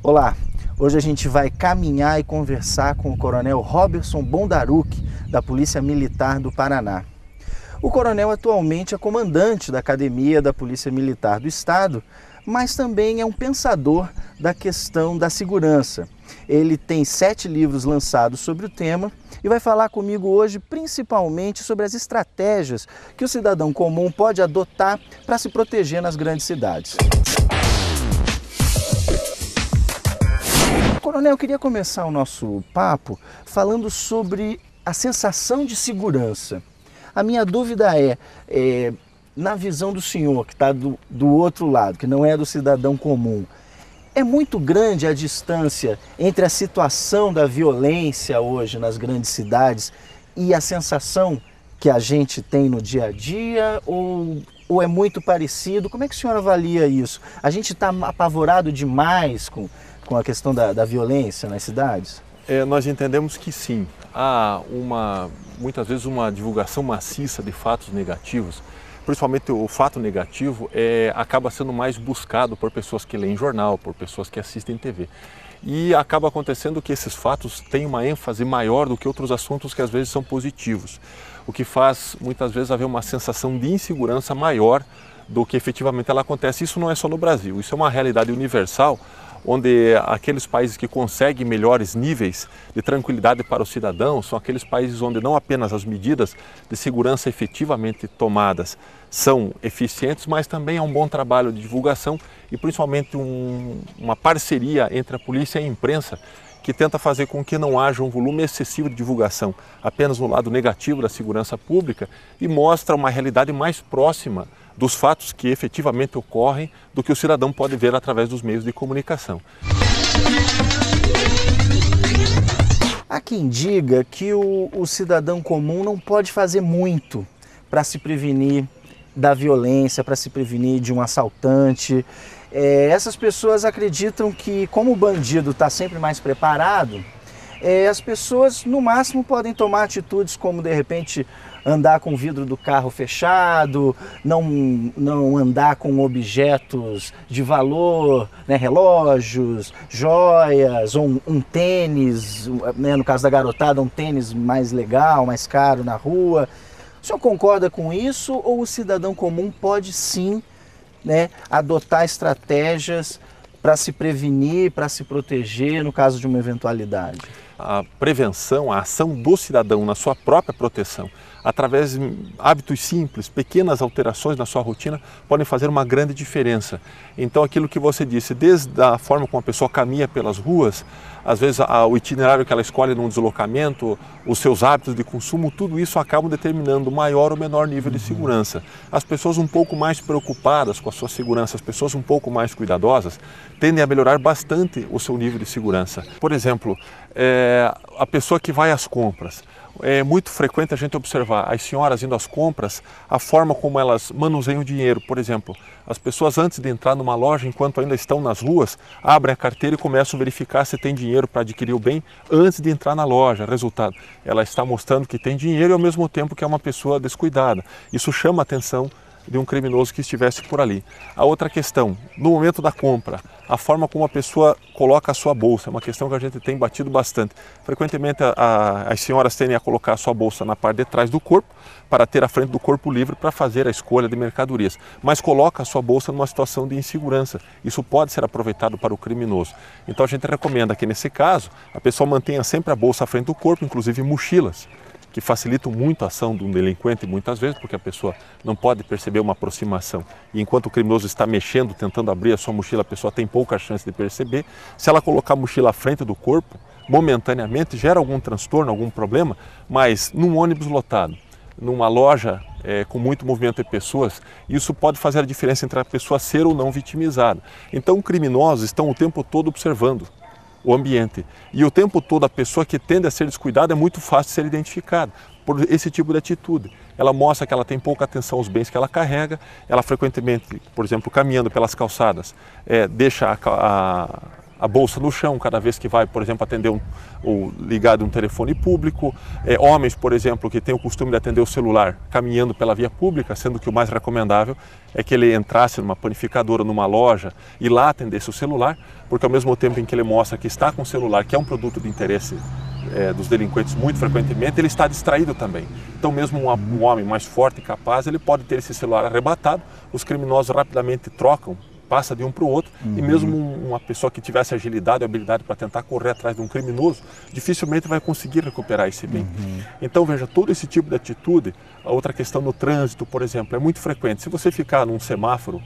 Olá, hoje a gente vai caminhar e conversar com o Coronel Roberson Bondaruc, da Polícia Militar do Paraná. O coronel atualmente é comandante da Academia da Polícia Militar do Estado, mas também é um pensador da questão da segurança. Ele tem 7 livros lançados sobre o tema e vai falar comigo hoje principalmente sobre as estratégias que o cidadão comum pode adotar para se proteger nas grandes cidades. Coronel, eu queria começar o nosso papo falando sobre a sensação de segurança. A minha dúvida é na visão do senhor, que está do outro lado, que não é do cidadão comum, é muito grande a distância entre a situação da violência hoje nas grandes cidades e a sensação que a gente tem no dia a dia, ou é muito parecido? Como é que o senhor avalia isso? A gente está apavorado demais com a questão da violência nas cidades? Nós entendemos que sim. Há muitas vezes uma divulgação maciça de fatos negativos. Principalmente o fato negativo acaba sendo mais buscado por pessoas que leem jornal, por pessoas que assistem TV. E acaba acontecendo que esses fatos têm uma ênfase maior do que outros assuntos que às vezes são positivos. O que faz muitas vezes haver uma sensação de insegurança maior do que efetivamente ela acontece. Isso não é só no Brasil, isso é uma realidade universal, onde aqueles países que conseguem melhores níveis de tranquilidade para o cidadão são aqueles países onde não apenas as medidas de segurança efetivamente tomadas são eficientes, mas também há um bom trabalho de divulgação e principalmente uma parceria entre a polícia e a imprensa que tenta fazer com que não haja um volume excessivo de divulgação apenas no lado negativo da segurança pública e mostra uma realidade mais próxima dos fatos que efetivamente ocorrem do que o cidadão pode ver através dos meios de comunicação. Há quem diga que o cidadão comum não pode fazer muito para se prevenir da violência, para se prevenir de um assaltante. Essas pessoas acreditam que, como o bandido está sempre mais preparado, as pessoas no máximo podem tomar atitudes como de repente andar com o vidro do carro fechado, não andar com objetos de valor, né, relógios, joias, ou um tênis, né, no caso da garotada, um tênis mais legal, mais caro na rua. O senhor concorda com isso ou o cidadão comum pode sim, né, adotar estratégias para se prevenir, para se proteger no caso de uma eventualidade? A prevenção, a ação do cidadão na sua própria proteção, através de hábitos simples, pequenas alterações na sua rotina, podem fazer uma grande diferença. Então aquilo que você disse, desde a forma como a pessoa caminha pelas ruas, às vezes o itinerário que ela escolhe num deslocamento, os seus hábitos de consumo, tudo isso acaba determinando maior ou menor nível de segurança. As pessoas um pouco mais preocupadas com a sua segurança, as pessoas um pouco mais cuidadosas, tendem a melhorar bastante o seu nível de segurança. Por exemplo, a pessoa que vai às compras. É muito frequente a gente observar as senhoras indo às compras, a forma como elas manuseiam o dinheiro. Por exemplo, as pessoas antes de entrar numa loja, enquanto ainda estão nas ruas, abrem a carteira e começam a verificar se tem dinheiro para adquirir o bem antes de entrar na loja. Resultado, ela está mostrando que tem dinheiro e ao mesmo tempo que é uma pessoa descuidada. Isso chama a atenção de um criminoso que estivesse por ali. A outra questão, no momento da compra, a forma como a pessoa coloca a sua bolsa, é uma questão que a gente tem batido bastante. Frequentemente as senhoras tendem a colocar a sua bolsa na parte de trás do corpo, para ter a frente do corpo livre para fazer a escolha de mercadorias, mas coloca a sua bolsa numa situação de insegurança. Isso pode ser aproveitado para o criminoso. Então a gente recomenda que nesse caso, a pessoa mantenha sempre a bolsa à frente do corpo, inclusive mochilas, que facilitam muito a ação de um delinquente muitas vezes, porque a pessoa não pode perceber uma aproximação. E enquanto o criminoso está mexendo, tentando abrir a sua mochila, a pessoa tem pouca chance de perceber. Se ela colocar a mochila à frente do corpo, momentaneamente gera algum transtorno, algum problema, mas num ônibus lotado, numa loja com muito movimento de pessoas, isso pode fazer a diferença entre a pessoa ser ou não vitimizada. Então, criminosos estão o tempo todo observando o ambiente. E o tempo todo a pessoa que tende a ser descuidada é muito fácil de ser identificada por esse tipo de atitude. Ela mostra que ela tem pouca atenção aos bens que ela carrega, ela frequentemente, por exemplo, caminhando pelas calçadas, deixa a bolsa no chão cada vez que vai, por exemplo, atender ou ligar um telefone público. Homens, por exemplo, que têm o costume de atender o celular caminhando pela via pública, sendo que o mais recomendável é que ele entrasse numa panificadora, numa loja e lá atendesse o celular, porque ao mesmo tempo em que ele mostra que está com o celular, que é um produto de interesse dos delinquentes muito frequentemente, ele está distraído também. Então mesmo um homem mais forte e capaz, ele pode ter esse celular arrebatado, os criminosos rapidamente trocam, passa de um para o outro, e mesmo uma pessoa que tivesse agilidade e habilidade para tentar correr atrás de um criminoso, dificilmente vai conseguir recuperar esse bem. Então veja, todo esse tipo de atitude, a outra questão no trânsito, por exemplo, é muito frequente. Se você ficar num semáforo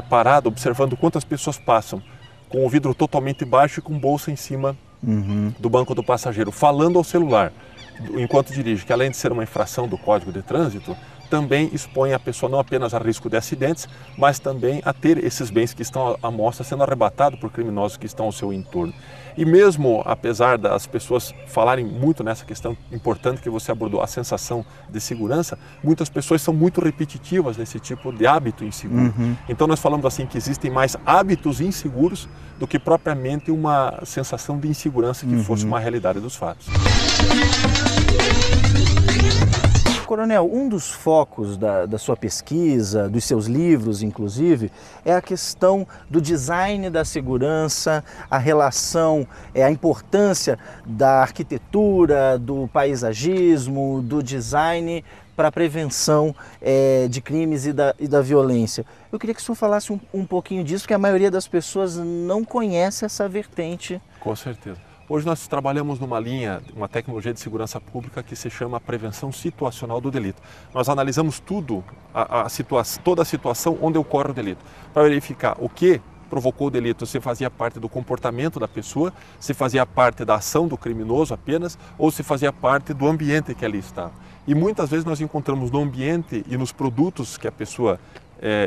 parado, observando quantas pessoas passam com o vidro totalmente baixo e com bolsa em cima do banco do passageiro, falando ao celular enquanto dirige, que além de ser uma infração do Código de Trânsito, também expõe a pessoa não apenas a risco de acidentes, mas também a ter esses bens que estão à mostra sendo arrebatados por criminosos que estão ao seu entorno. E mesmo apesar das pessoas falarem muito nessa questão importante que você abordou, a sensação de segurança, muitas pessoas são muito repetitivas nesse tipo de hábito inseguro. Então nós falamos assim que existem mais hábitos inseguros do que propriamente uma sensação de insegurança que fosse uma realidade dos fatos. Coronel, um dos focos da sua pesquisa, dos seus livros, inclusive, é a questão do design da segurança, a relação, a importância da arquitetura, do paisagismo, do design para a prevenção de crimes e da violência. Eu queria que o senhor falasse um pouquinho disso, porque a maioria das pessoas não conhece essa vertente. Com certeza. Hoje nós trabalhamos numa linha, uma tecnologia de segurança pública que se chama prevenção situacional do delito. Nós analisamos tudo, toda a situação onde ocorre o delito, para verificar o que provocou o delito, se fazia parte do comportamento da pessoa, se fazia parte da ação do criminoso apenas, ou se fazia parte do ambiente que ali estava. E muitas vezes nós encontramos no ambiente e nos produtos que a pessoa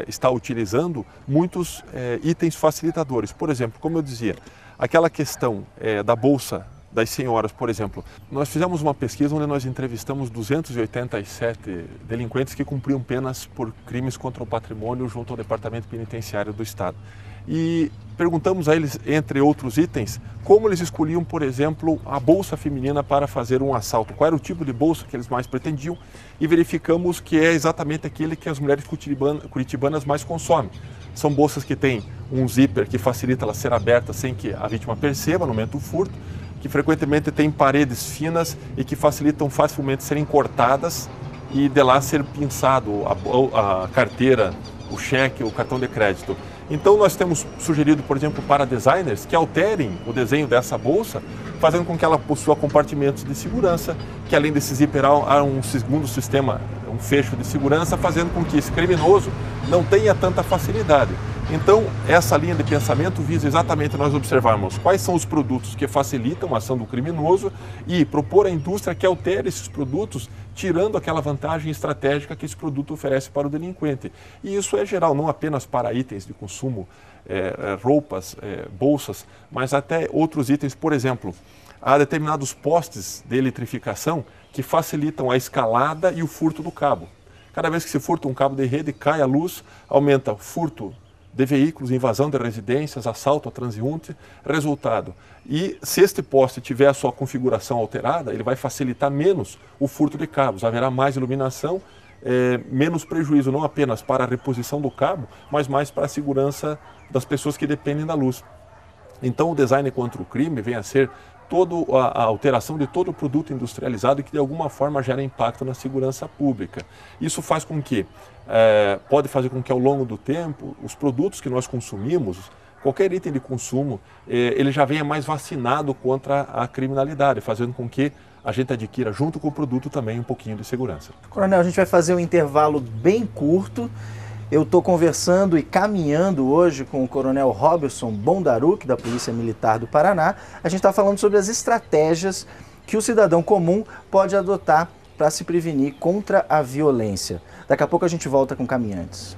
está utilizando muitos itens facilitadores. Por exemplo, como eu dizia, aquela questão da bolsa das senhoras, por exemplo, nós fizemos uma pesquisa onde nós entrevistamos 287 delinquentes que cumpriam penas por crimes contra o patrimônio junto ao Departamento Penitenciário do Estado. E perguntamos a eles, entre outros itens, como eles escolhiam, por exemplo, a bolsa feminina para fazer um assalto, qual era o tipo de bolsa que eles mais pretendiam, e verificamos que é exatamente aquele que as mulheres curitibanas mais consomem. São bolsas que têm um zíper que facilita ela ser aberta sem que a vítima perceba no momento do furto, que frequentemente têm paredes finas e que facilitam facilmente serem cortadas e de lá ser pinçado a carteira, o cheque, o cartão de crédito. Então nós temos sugerido, por exemplo, para designers que alterem o desenho dessa bolsa, fazendo com que ela possua compartimentos de segurança, que além desse zíper há um segundo sistema, um fecho de segurança, fazendo com que esse criminoso não tenha tanta facilidade. Então, essa linha de pensamento visa exatamente nós observarmos quais são os produtos que facilitam a ação do criminoso e propor à indústria que altere esses produtos, tirando aquela vantagem estratégica que esse produto oferece para o delinquente. E isso é geral, não apenas para itens de consumo, roupas, bolsas, mas até outros itens. Por exemplo, há determinados postes de eletrificação que facilitam a escalada e o furto do cabo. Cada vez que se furta um cabo de rede, cai a luz, aumenta o furto de veículos, invasão de residências, assalto a transeunte, resultado. E se este poste tiver a sua configuração alterada, ele vai facilitar menos o furto de cabos, haverá mais iluminação, menos prejuízo, não apenas para a reposição do cabo, mas mais para a segurança das pessoas que dependem da luz. Então o design contra o crime vem a ser toda a alteração de todo o produto industrializado que de alguma forma gera impacto na segurança pública. Isso faz com que, pode fazer com que ao longo do tempo, os produtos que nós consumimos, qualquer item de consumo, ele já venha mais vacinado contra a criminalidade, fazendo com que a gente adquira junto com o produto também um pouquinho de segurança. Coronel, a gente vai fazer um intervalo bem curto. Eu estou conversando e caminhando hoje com o Coronel Roberson Bondaruc, da Polícia Militar do Paraná. A gente está falando sobre as estratégias que o cidadão comum pode adotar para se prevenir contra a violência. Daqui a pouco a gente volta com Caminhantes.